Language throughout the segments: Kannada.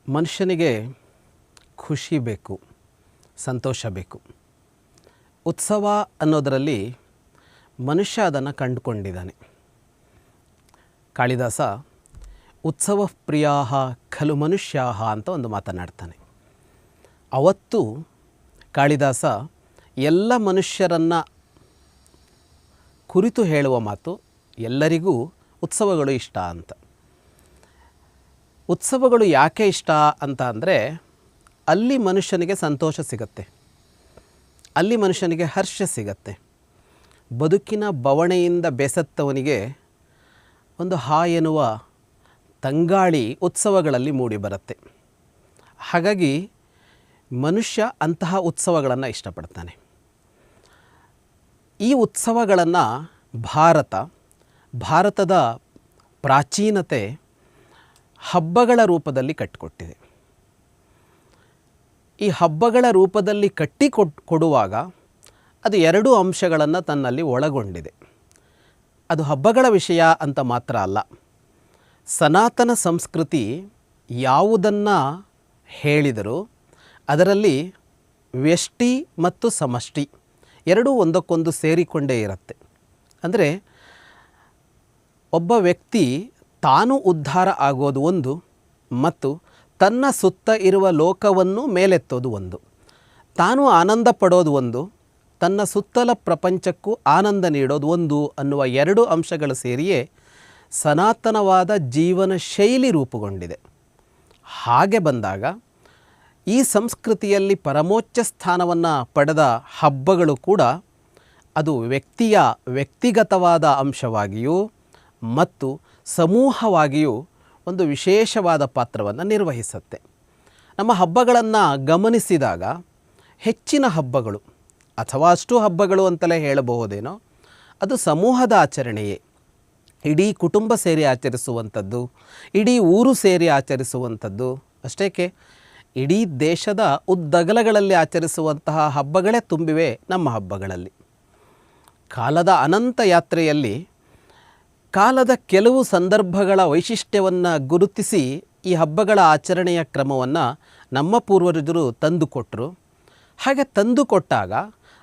ಮನುಷ್ಯನಿಗೆ ಖುಷಿ ಬೇಕು, ಸಂತೋಷ ಬೇಕು. ಉತ್ಸವ ಅನ್ನೋದರಲ್ಲಿ ಮನುಷ್ಯ ಅದನ್ನು ಕಂಡುಕೊಂಡಿದ್ದಾನೆ. ಕಾಳಿದಾಸ ಉತ್ಸವ ಪ್ರಿಯಾಹ ಖಲು ಮನುಷ್ಯಾಹ ಅಂತ ಒಂದು ಮಾತನಾಡ್ತಾನೆ. ಅವತ್ತು ಕಾಳಿದಾಸ ಎಲ್ಲ ಮನುಷ್ಯರನ್ನು ಕುರಿತು ಹೇಳುವ ಮಾತು, ಎಲ್ಲರಿಗೂ ಉತ್ಸವಗಳು ಇಷ್ಟ ಅಂತ. ಉತ್ಸವಗಳು ಯಾಕೆ ಇಷ್ಟ ಅಂತ ಅಂದರೆ, ಅಲ್ಲಿ ಮನುಷ್ಯನಿಗೆ ಸಂತೋಷ ಸಿಗತ್ತೆ, ಅಲ್ಲಿ ಮನುಷ್ಯನಿಗೆ ಹರ್ಷ ಸಿಗತ್ತೆ. ಬದುಕಿನ ಬವಣೆಯಿಂದ ಬೆಸತ್ತವನಿಗೆ ಒಂದು ಎನ್ನುವ ತಂಗಾಳಿ ಉತ್ಸವಗಳಲ್ಲಿ ಮೂಡಿಬರುತ್ತೆ. ಹಾಗಾಗಿ ಮನುಷ್ಯ ಅಂತಹ ಉತ್ಸವಗಳನ್ನು ಇಷ್ಟಪಡ್ತಾನೆ. ಈ ಉತ್ಸವಗಳನ್ನು ಭಾರತದ ಪ್ರಾಚೀನತೆ ಹಬ್ಬಗಳ ರೂಪದಲ್ಲಿ ಕಟ್ಟಿಕೊಟ್ಟಿದೆ. ಈ ಹಬ್ಬಗಳ ರೂಪದಲ್ಲಿ ಕೊಡುವಾಗ ಅದು ಎರಡು ಅಂಶಗಳನ್ನು ತನ್ನಲ್ಲಿ ಒಳಗೊಂಡಿದೆ. ಅದು ಹಬ್ಬಗಳ ವಿಷಯ ಅಂತ ಮಾತ್ರ ಅಲ್ಲ, ಸನಾತನ ಸಂಸ್ಕೃತಿ ಯಾವುದನ್ನು ಹೇಳಿದರೂ ಅದರಲ್ಲಿ ವ್ಯಷ್ಟಿ ಮತ್ತು ಸಮಷ್ಟಿ ಎರಡೂ ಒಂದಕ್ಕೊಂದು ಸೇರಿಕೊಂಡೇ ಇರುತ್ತೆ. ಅಂದರೆ ಒಬ್ಬ ವ್ಯಕ್ತಿ ತಾನು ಉದ್ಧಾರ ಆಗೋದು ಒಂದು, ಮತ್ತು ತನ್ನ ಸುತ್ತ ಇರುವ ಲೋಕವನ್ನು ಮೇಲೆತ್ತೋದು ಒಂದು. ತಾನು ಆನಂದ ಪಡೋದು ಒಂದು, ತನ್ನ ಸುತ್ತಲ ಪ್ರಪಂಚಕ್ಕೂ ಆನಂದ ನೀಡೋದು ಒಂದು ಅನ್ನುವ ಎರಡು ಅಂಶಗಳು ಸೇರಿಯೇ ಸನಾತನವಾದ ಜೀವನ ಶೈಲಿ ರೂಪುಗೊಂಡಿದೆ. ಹಾಗೆ ಬಂದಾಗ ಈ ಸಂಸ್ಕೃತಿಯಲ್ಲಿ ಪರಮೋಚ್ಚ ಸ್ಥಾನವನ್ನು ಪಡೆದ ಹಬ್ಬಗಳು ಕೂಡ ಅದು ವ್ಯಕ್ತಿಯ ವ್ಯಕ್ತಿಗತವಾದ ಅಂಶವಾಗಿಯೂ ಮತ್ತು ಸಮೂಹವಾಗಿಯೂ ಒಂದು ವಿಶೇಷವಾದ ಪಾತ್ರವನ್ನು ನಿರ್ವಹಿಸುತ್ತೆ. ನಮ್ಮ ಹಬ್ಬಗಳನ್ನು ಗಮನಿಸಿದಾಗ ಹೆಚ್ಚಿನ ಹಬ್ಬಗಳು, ಅಥವಾ ಅಷ್ಟು ಹಬ್ಬಗಳು ಅಂತಲೇ ಹೇಳಬಹುದೇನೋ, ಅದು ಸಮೂಹದ ಆಚರಣೆಯೇ. ಇಡೀ ಕುಟುಂಬ ಸೇರಿ ಆಚರಿಸುವಂಥದ್ದು, ಇಡೀ ಊರು ಸೇರಿ ಆಚರಿಸುವಂಥದ್ದು. ಅಷ್ಟೇಕೆ ಇಡೀ ದೇಶದ ಉದ್ದಗಲಗಳಲ್ಲಿ ಆಚರಿಸುವಂತಹ ಹಬ್ಬಗಳೇ ತುಂಬಿವೆ ನಮ್ಮ ಹಬ್ಬಗಳಲ್ಲಿ. ಕಾಲದ ಅನಂತ ಯಾತ್ರೆಯಲ್ಲಿ ಕಾಲದ ಕೆಲವು ಸಂದರ್ಭಗಳ ವೈಶಿಷ್ಟ್ಯವನ್ನು ಗುರುತಿಸಿ ಈ ಹಬ್ಬಗಳ ಆಚರಣೆಯ ಕ್ರಮವನ್ನು ನಮ್ಮ ಪೂರ್ವಜರು ತಂದುಕೊಟ್ಟರು. ಹಾಗೆ ತಂದುಕೊಟ್ಟಾಗ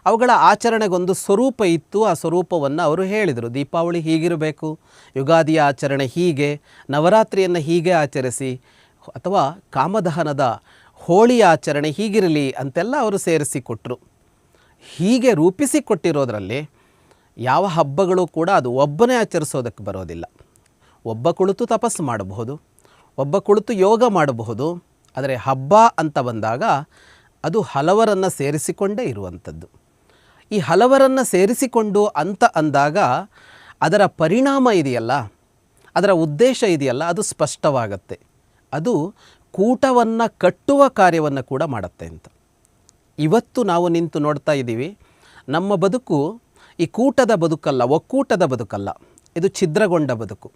ಅವುಗಳ ಆಚರಣೆಗೊಂದು ಸ್ವರೂಪ ಇತ್ತು. ಆ ಸ್ವರೂಪವನ್ನು ಅವರು ಹೇಳಿದರು. ದೀಪಾವಳಿ ಹೀಗಿರಬೇಕು, ಯುಗಾದಿಯ ಆಚರಣೆ ಹೀಗೆ, ನವರಾತ್ರಿಯನ್ನು ಹೀಗೆ ಆಚರಿಸಿ, ಅಥವಾ ಕಾಮದಹನದ ಹೋಳಿಯ ಆಚರಣೆ ಹೀಗಿರಲಿ ಅಂತೆಲ್ಲ ಅವರು ಸೇರಿಸಿಕೊಟ್ರು. ಹೀಗೆ ರೂಪಿಸಿಕೊಟ್ಟಿರೋದರಲ್ಲಿ ಯಾವ ಹಬ್ಬಗಳು ಕೂಡ ಅದು ಒಬ್ಬನೇ ಆಚರಿಸೋದಕ್ಕೆ ಬರೋದಿಲ್ಲ. ಒಬ್ಬ ಕುಳಿತು ತಪಸ್ಸು ಮಾಡಬಹುದು, ಒಬ್ಬ ಕುಳಿತು ಯೋಗ ಮಾಡಬಹುದು. ಆದರೆ ಹಬ್ಬ ಅಂತ ಬಂದಾಗ ಅದು ಹಲವರನ್ನು ಸೇರಿಸಿಕೊಂಡೇ ಇರುವಂಥದ್ದು. ಈ ಹಲವರನ್ನು ಸೇರಿಸಿಕೊಂಡು ಅಂತ ಅಂದಾಗ ಅದರ ಪರಿಣಾಮ ಇದೆಯಲ್ಲ, ಅದರ ಉದ್ದೇಶ ಇದೆಯಲ್ಲ, ಅದು ಸ್ಪಷ್ಟವಾಗತ್ತೆ. ಅದು ಕೂಟವನ್ನು ಕಟ್ಟುವ ಕಾರ್ಯವನ್ನು ಕೂಡ ಮಾಡುತ್ತೆ ಅಂತ. ಇವತ್ತು ನಾವು ನಿಂತು ನೋಡ್ತಾ ಇದ್ದೀವಿ, ನಮ್ಮ ಬದುಕು ಈ ಕೂಟದ ಬದುಕಲ್ಲ, ಒಕ್ಕೂಟದ ಬದುಕಲ್ಲ, ಇದು ಛಿದ್ರಗೊಂಡ ಬದುಕು.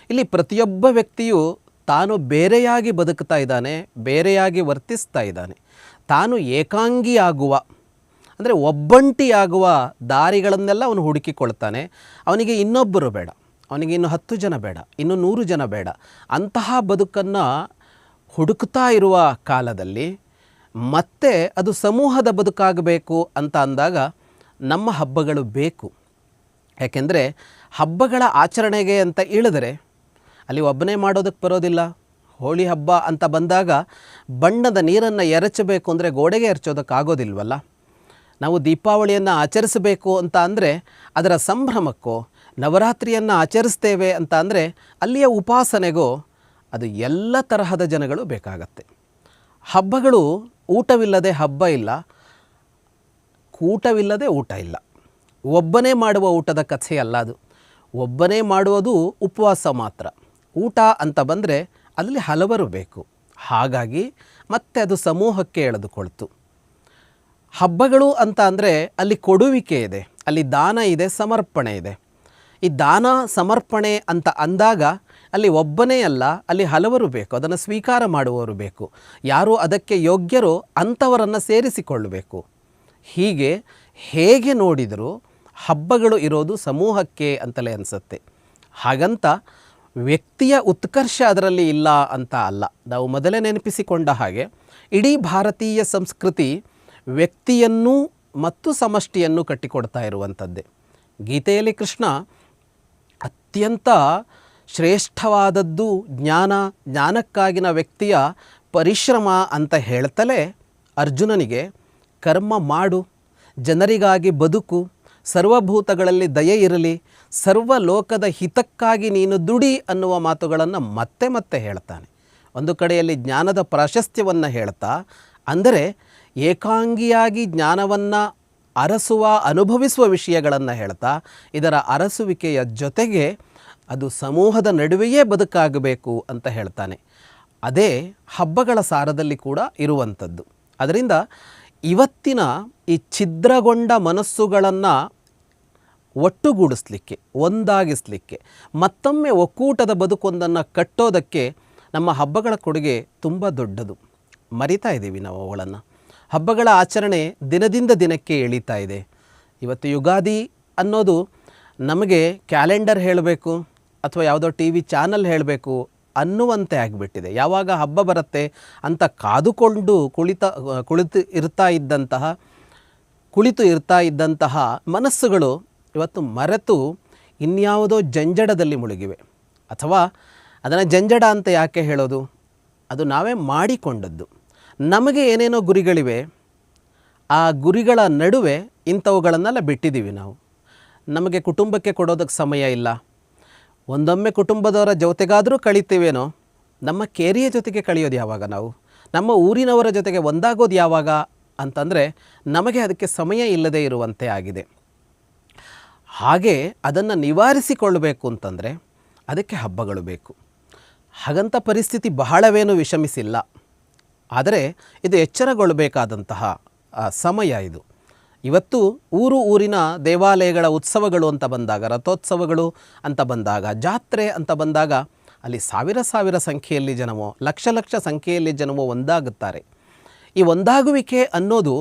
ಇಲ್ಲಿ ಪ್ರತಿಯೊಬ್ಬ ವ್ಯಕ್ತಿಯು ತಾನು ಬೇರೆಯಾಗಿ ಬದುಕ್ತಾ ಇದ್ದಾನೆ, ಬೇರೆಯಾಗಿ ವರ್ತಿಸ್ತಾ ಇದ್ದಾನೆ. ತಾನು ಏಕಾಂಗಿಯಾಗುವ, ಅಂದರೆ ಒಬ್ಬಂಟಿಯಾಗುವ ದಾರಿಗಳನ್ನೆಲ್ಲ ಅವನು ಹುಡುಕಿಕೊಳ್ತಾನೆ. ಅವನಿಗೆ ಇನ್ನೊಬ್ಬರು ಬೇಡ, ಅವನಿಗೆ ಇನ್ನು 10 ಜನ ಬೇಡ, ಇನ್ನು 100 ಜನ ಬೇಡ. ಅಂತಹ ಬದುಕನ್ನು ಹುಡುಕ್ತಾ ಇರುವ ಕಾಲದಲ್ಲಿ ಮತ್ತೆ ಅದು ಸಮೂಹದ ಬದುಕಾಗಬೇಕು ಅಂತ ಅಂದಾಗ ನಮ್ಮ ಹಬ್ಬಗಳು ಬೇಕು. ಯಾಕೆಂದರೆ ಹಬ್ಬಗಳ ಆಚರಣೆಗೆ ಅಂತ ಇಳಿದರೆ ಅಲ್ಲಿ ಒಬ್ಬನೇ ಮಾಡೋದಕ್ಕೆ ಬರೋದಿಲ್ಲ. ಹೋಳಿ ಹಬ್ಬ ಅಂತ ಬಂದಾಗ ಬಣ್ಣದ ನೀರನ್ನು ಎರಚಬೇಕು ಅಂದರೆ ಗೋಡೆಗೆ ಎರಚೋದಕ್ಕಾಗೋದಿಲ್ವಲ್ಲ. ನಾವು ದೀಪಾವಳಿಯನ್ನು ಆಚರಿಸಬೇಕು ಅಂತ ಅಂದರೆ ಅದರ ಸಂಭ್ರಮಕ್ಕೋ, ನವರಾತ್ರಿಯನ್ನು ಆಚರಿಸ್ತೇವೆ ಅಂತ ಅಂದರೆ ಅಲ್ಲಿಯ ಉಪಾಸನೆಗೋ ಅದು ಎಲ್ಲ ತರಹದ ಜನಗಳು ಬೇಕಾಗತ್ತೆ. ಹಬ್ಬಗಳು ಊಟವಿಲ್ಲದೆ ಹಬ್ಬ ಇಲ್ಲ, ಕೂಟವಿಲ್ಲದೆ ಊಟ ಇಲ್ಲ. ಒಬ್ಬನೇ ಮಾಡುವ ಊಟದ ಕಥೆ ಅಲ್ಲ ಅದು. ಒಬ್ಬನೇ ಮಾಡುವುದು ಉಪವಾಸ ಮಾತ್ರ. ಊಟ ಅಂತ ಬಂದರೆ ಅಲ್ಲಿ ಹಲವರು ಬೇಕು. ಹಾಗಾಗಿ ಮತ್ತೆ ಅದು ಸಮೂಹಕ್ಕೆ ಎಳೆದುಕೊಳ್ತು. ಹಬ್ಬಗಳು ಅಂತ ಅಂದರೆ ಅಲ್ಲಿ ಕೊಡುವಿಕೆ ಇದೆ, ಅಲ್ಲಿ ದಾನ ಇದೆ, ಸಮರ್ಪಣೆ ಇದೆ. ಈ ದಾನ ಸಮರ್ಪಣೆ ಅಂತ ಅಂದಾಗ ಅಲ್ಲಿ ಒಬ್ಬನೇ ಅಲ್ಲ, ಅಲ್ಲಿ ಹಲವರು ಬೇಕು, ಅದನ್ನು ಸ್ವೀಕಾರ ಮಾಡುವವರು ಬೇಕು. ಯಾರು ಅದಕ್ಕೆ ಯೋಗ್ಯರೋ ಅಂಥವರನ್ನು ಸೇರಿಸಿಕೊಳ್ಳಬೇಕು. ಹೀಗೆ ಹೇಗೆ ನೋಡಿದರೂ ಹಬ್ಬಗಳು ಇರೋದು ಸಮೂಹಕ್ಕೆ ಅಂತಲೇ ಅನಿಸುತ್ತೆ. ಹಾಗಂತ ವ್ಯಕ್ತಿಯ ಉತ್ಕರ್ಷ ಅದರಲ್ಲಿ ಇಲ್ಲ ಅಂತ ಅಲ್ಲ. ನಾವು ಮೊದಲೇ ನೆನಪಿಸಿಕೊಂಡ ಹಾಗೆ ಇಡೀ ಭಾರತೀಯ ಸಂಸ್ಕೃತಿ ವ್ಯಕ್ತಿಯನ್ನು ಮತ್ತು ಸಮಷ್ಟಿಯನ್ನು ಕಟ್ಟಿಕೊಡ್ತಾ ಇರುವಂಥದ್ದೇ. ಗೀತೆಯಲ್ಲಿ ಕೃಷ್ಣ ಅತ್ಯಂತ ಶ್ರೇಷ್ಠವಾದದ್ದು ಜ್ಞಾನಕ್ಕಾಗಿನ ವ್ಯಕ್ತಿಯ ಪರಿಶ್ರಮ ಅಂತ ಹೇಳ್ತಲೇ ಅರ್ಜುನನಿಗೆ ಕರ್ಮ ಮಾಡು, ಜನರಿಗಾಗಿ ಬದುಕು, ಸರ್ವಭೂತಗಳಲ್ಲಿ ದಯೆ ಇರಲಿ, ಸರ್ವ ಲೋಕದ ಹಿತಕ್ಕಾಗಿ ನೀನು ದುಡಿ ಅನ್ನುವ ಮಾತುಗಳನ್ನು ಮತ್ತೆ ಮತ್ತೆ ಹೇಳ್ತಾನೆ. ಒಂದು ಕಡೆಯಲ್ಲಿ ಜ್ಞಾನದ ಪ್ರಾಶಸ್ತ್ಯವನ್ನು ಹೇಳ್ತಾ, ಅಂದರೆ ಏಕಾಂಗಿಯಾಗಿ ಜ್ಞಾನವನ್ನು ಅರಸುವ ಅನುಭವಿಸುವ ವಿಷಯಗಳನ್ನು ಹೇಳ್ತಾ, ಇದರ ಅರಸುವಿಕೆಯ ಜೊತೆಗೆ ಅದು ಸಮೂಹದ ನಡುವೆಯೇ ಬದುಕಾಗಬೇಕು ಅಂತ ಹೇಳ್ತಾನೆ. ಅದೇ ಹಬ್ಬಗಳ ಸಾರದಲ್ಲಿ ಕೂಡ ಇರುವಂಥದ್ದು. ಅದರಿಂದ ಇವತ್ತಿನ ಈ ಛಿದ್ರಗೊಂಡ ಮನಸ್ಸುಗಳನ್ನು ಒಟ್ಟುಗೂಡಿಸ್ಲಿಕ್ಕೆ, ಒಂದಾಗಿಸಲಿಕ್ಕೆ, ಮತ್ತೊಮ್ಮೆ ಒಕ್ಕೂಟದ ಬದುಕೊಂದನ್ನು ಕಟ್ಟೋದಕ್ಕೆ ನಮ್ಮ ಹಬ್ಬಗಳ ಕೊಡುಗೆ ತುಂಬ ದೊಡ್ಡದು. ಮರಿತಾ ಇದ್ದೀವಿ ನಾವು ಅವುಗಳನ್ನು. ಹಬ್ಬಗಳ ಆಚರಣೆ ದಿನದಿಂದ ದಿನಕ್ಕೆ ಎಳೀತಾ ಇದೆ. ಇವತ್ತು ಯುಗಾದಿ ಅನ್ನೋದು ನಮಗೆ ಕ್ಯಾಲೆಂಡರ್ ಹೇಳಬೇಕು ಅಥವಾ ಯಾವುದೋ ಟಿ ವಿ ಚಾನಲ್ ಹೇಳಬೇಕು ಅನ್ನುವಂತೆ ಆಗಿಬಿಟ್ಟಿದೆ. ಯಾವಾಗ ಹಬ್ಬ ಬರುತ್ತೆ ಅಂತ ಕಾದುಕೊಂಡು ಕುಳಿತು ಇರ್ತಾ ಇದ್ದಂತಹ ಮನಸ್ಸುಗಳು ಇವತ್ತು ಮರೆತು ಇನ್ಯಾವುದೋ ಜಂಜಡದಲ್ಲಿ ಮುಳುಗಿವೆ. ಅಥವಾ ಅದನ್ನು ಜಂಜಡ ಅಂತ ಯಾಕೆ ಹೇಳೋದು? ಅದು ನಾವೇ ಮಾಡಿಕೊಂಡದ್ದು. ನಮಗೆ ಏನೇನೋ ಗುರಿಗಳಿವೆ, ಆ ಗುರಿಗಳ ನಡುವೆ ಇಂಥವುಗಳನ್ನೆಲ್ಲ ಬಿಟ್ಟಿದ್ದೀವಿ ನಾವು. ನಮಗೆ ಕುಟುಂಬಕ್ಕೆ ಕೊಡೋದಕ್ಕೆ ಸಮಯ ಇಲ್ಲ. ಒಂದೊಮ್ಮೆ ಕುಟುಂಬದವರ ಜೊತೆಗಾದರೂ ಕಳಿತೀವೇನೋ, ನಮ್ಮ ಕೇರಿಯ ಜೊತೆಗೆ ಕಳೆಯೋದು ಯಾವಾಗ ನಾವು? ನಮ್ಮ ಊರಿನವರ ಜೊತೆಗೆ ಒಂದಾಗೋದು ಯಾವಾಗ ಅಂತಂದರೆ ನಮಗೆ ಅದಕ್ಕೆ ಸಮಯ ಇಲ್ಲದೆ ಇರುವಂತೆ ಆಗಿದೆ. ಹಾಗೆ ಅದನ್ನು ನಿವಾರಿಸಿಕೊಳ್ಳಬೇಕು ಅಂತಂದರೆ ಅದಕ್ಕೆ ಹಬ್ಬಗಳು ಬೇಕು. ಹಾಗಂತ ಪರಿಸ್ಥಿತಿ ಬಹಳವೇನೂ ವಿಷಮಿಸಿಲ್ಲ. ಆದರೆ ಇದು ಎಚ್ಚರಗೊಳ್ಳಬೇಕಾದಂತಹ ಸಮಯ ಇದು. ಇವತ್ತು ಊರಿನ ದೇವಾಲಯಗಳ ಉತ್ಸವಗಳು ಅಂತ ಬಂದಾಗ, ರಥೋತ್ಸವಗಳು ಅಂತ ಬಂದಾಗ, ಜಾತ್ರೆ ಅಂತ ಬಂದಾಗ ಅಲ್ಲಿ ಸಾವಿರ ಸಂಖ್ಯೆಯಲ್ಲಿ ಜನವೋ, ಲಕ್ಷ ಸಂಖ್ಯೆಯಲ್ಲಿ ಜನವೋ ಒಂದಾಗುತ್ತಾರೆ. ಈ ಒಂದಾಗುವಿಕೆ ಅನ್ನೋದು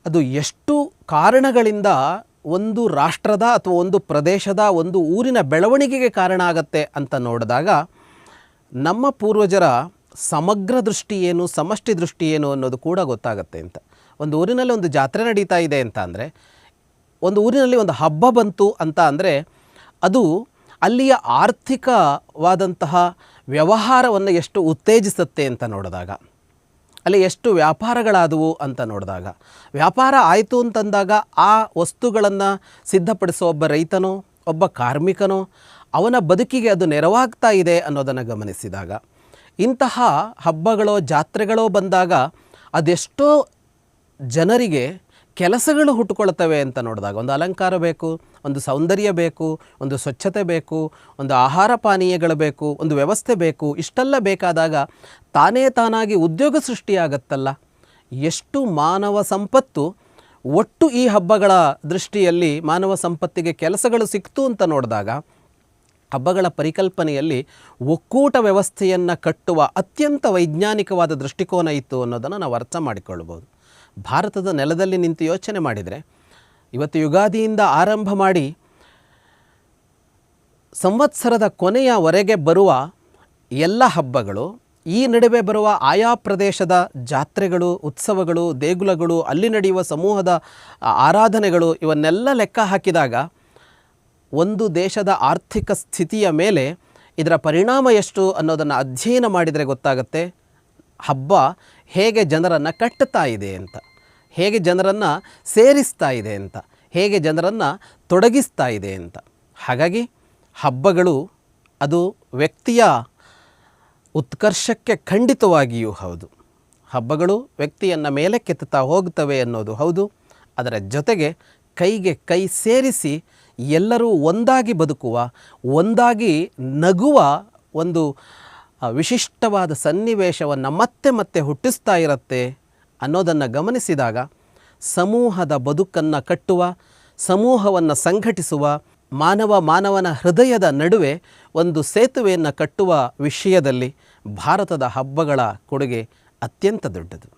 ಅದು ಎಷ್ಟು ಕಾರಣಗಳಿಂದ ಒಂದು ರಾಷ್ಟ್ರದ ಅಥವಾ ಒಂದು ಪ್ರದೇಶದ, ಒಂದು ಊರಿನ ಬೆಳವಣಿಗೆಗೆ ಕಾರಣ ಆಗತ್ತೆ ಅಂತ ನೋಡಿದಾಗ ನಮ್ಮ ಪೂರ್ವಜರ ಸಮಗ್ರ ದೃಷ್ಟಿ ಏನು, ಸಮಷ್ಟಿ ದೃಷ್ಟಿ ಏನು ಅನ್ನೋದು ಕೂಡ ಗೊತ್ತಾಗುತ್ತೆ ಅಂತ. ಒಂದು ಊರಿನಲ್ಲಿ ಒಂದು ಜಾತ್ರೆ ನಡೀತಾ ಇದೆ ಅಂತ ಅಂದರೆ, ಒಂದು ಊರಿನಲ್ಲಿ ಒಂದು ಹಬ್ಬ ಬಂತು ಅಂತ ಅಂದರೆ ಅದು ಅಲ್ಲಿಯ ಆರ್ಥಿಕವಾದಂತಹ ವ್ಯವಹಾರವನ್ನು ಎಷ್ಟು ಉತ್ತೇಜಿಸುತ್ತೆ ಅಂತ ನೋಡಿದಾಗ, ಅಲ್ಲಿ ಎಷ್ಟು ವ್ಯಾಪಾರಗಳಾದವು ಅಂತ ನೋಡಿದಾಗ, ವ್ಯಾಪಾರ ಆಯಿತು ಅಂತಂದಾಗ ಆ ವಸ್ತುಗಳನ್ನು ಸಿದ್ಧಪಡಿಸೋ ಒಬ್ಬ ರೈತನೋ, ಒಬ್ಬ ಕಾರ್ಮಿಕನೋ, ಅವನ ಬದುಕಿಗೆ ಅದು ನೆರವಾಗ್ತಾ ಇದೆ ಅನ್ನೋದನ್ನು ಗಮನಿಸಿದಾಗ, ಇಂತಹ ಹಬ್ಬಗಳೋ ಜಾತ್ರೆಗಳೋ ಬಂದಾಗ ಅದೆಷ್ಟೋ ಜನರಿಗೆ ಕೆಲಸಗಳು ಹುಟ್ಟುಕೊಳ್ತವೆ ಅಂತ ನೋಡಿದಾಗ, ಒಂದು ಅಲಂಕಾರ ಬೇಕು, ಒಂದು ಸೌಂದರ್ಯ ಬೇಕು, ಒಂದು ಸ್ವಚ್ಛತೆ ಬೇಕು, ಒಂದು ಆಹಾರ ಪಾನೀಯಗಳು ಬೇಕು, ಒಂದು ವ್ಯವಸ್ಥೆ ಬೇಕು. ಇಷ್ಟೆಲ್ಲ ಬೇಕಾದಾಗ ತಾನಾಗಿ ಉದ್ಯೋಗ ಸೃಷ್ಟಿಯಾಗತ್ತಲ್ಲ. ಎಷ್ಟು ಮಾನವ ಸಂಪತ್ತು ಒಟ್ಟು ಈ ಹಬ್ಬಗಳ ದೃಷ್ಟಿಯಲ್ಲಿ ಮಾನವ ಸಂಪತ್ತಿಗೆ ಕೆಲಸಗಳು ಸಿಕ್ತು ಅಂತ ನೋಡಿದಾಗ, ಹಬ್ಬಗಳ ಪರಿಕಲ್ಪನೆಯಲ್ಲಿ ಒಕ್ಕೂಟ ವ್ಯವಸ್ಥೆಯನ್ನು ಕಟ್ಟುವ ಅತ್ಯಂತ ವೈಜ್ಞಾನಿಕವಾದ ದೃಷ್ಟಿಕೋನ ಇತ್ತು ಅನ್ನೋದನ್ನು ನಾವು ಅರ್ಥ ಮಾಡಿಕೊಳ್ಬೋದು. ಭಾರತದ ನೆಲದಲ್ಲಿ ನಿಂತು ಯೋಚನೆ ಮಾಡಿದರೆ, ಇವತ್ತು ಯುಗಾದಿಯಿಂದ ಆರಂಭ ಮಾಡಿ ಸಂವತ್ಸರದ ಕೊನೆಯವರೆಗೆ ಬರುವ ಎಲ್ಲ ಹಬ್ಬಗಳು, ಈ ನಡುವೆ ಬರುವ ಆಯಾ ಪ್ರದೇಶದ ಜಾತ್ರೆಗಳು, ಉತ್ಸವಗಳು, ದೇಗುಲಗಳು, ಅಲ್ಲಿ ನಡೆಯುವ ಸಮೂಹದ ಆರಾಧನೆಗಳು, ಇವನ್ನೆಲ್ಲ ಲೆಕ್ಕ ಹಾಕಿದಾಗ ಒಂದು ದೇಶದ ಆರ್ಥಿಕ ಸ್ಥಿತಿಯ ಮೇಲೆ ಇದರ ಪರಿಣಾಮ ಎಷ್ಟು ಅನ್ನೋದನ್ನು ಅಧ್ಯಯನ ಮಾಡಿದರೆ ಗೊತ್ತಾಗುತ್ತೆ. ಹಬ್ಬ ಹೇಗೆ ಜನರನ್ನು ಕಟ್ಟುತ್ತಾ ಇದೆ ಅಂತ, ಹೇಗೆ ಜನರನ್ನು ಸೇರಿಸ್ತಾ ಇದೆ ಅಂತ, ಹೇಗೆ ಜನರನ್ನು ತೊಡಗಿಸ್ತಾ ಇದೆ ಅಂತ. ಹಾಗಾಗಿ ಹಬ್ಬಗಳು ಅದು ವ್ಯಕ್ತಿಯ ಉತ್ಕರ್ಷಕ್ಕೆ ಖಂಡಿತವಾಗಿಯೂ ಹೌದು. ಹಬ್ಬಗಳು ವ್ಯಕ್ತಿಯನ್ನು ಮೇಲೆ ಕೆತ್ತುತ್ತಾ ಹೋಗ್ತವೆ ಅನ್ನೋದು ಹೌದು. ಅದರ ಜೊತೆಗೆ ಕೈಗೆ ಕೈ ಸೇರಿಸಿ ಎಲ್ಲರೂ ಒಂದಾಗಿ ಬದುಕುವ, ಒಂದಾಗಿ ನಗುವ ಒಂದು ವಿಶಿಷ್ಟವಾದ ಸನ್ನಿವೇಶವನ್ನು ಮತ್ತೆ ಹುಟ್ಟಿಸ್ತಾ ಇರುತ್ತೆ ಅನ್ನೋದನ್ನು ಗಮನಿಸಿದಾಗ, ಸಮೂಹದ ಬದುಕನ್ನು ಕಟ್ಟುವ, ಸಮೂಹವನ್ನು ಸಂಘಟಿಸುವ, ಮಾನವನ ಹೃದಯದ ನಡುವೆ ಒಂದು ಸೇತುವೆಯನ್ನು ಕಟ್ಟುವ ವಿಷಯದಲ್ಲಿ ಭಾರತದ ಹಬ್ಬಗಳ ಕೊಡುಗೆ ಅತ್ಯಂತ ದೊಡ್ಡದು.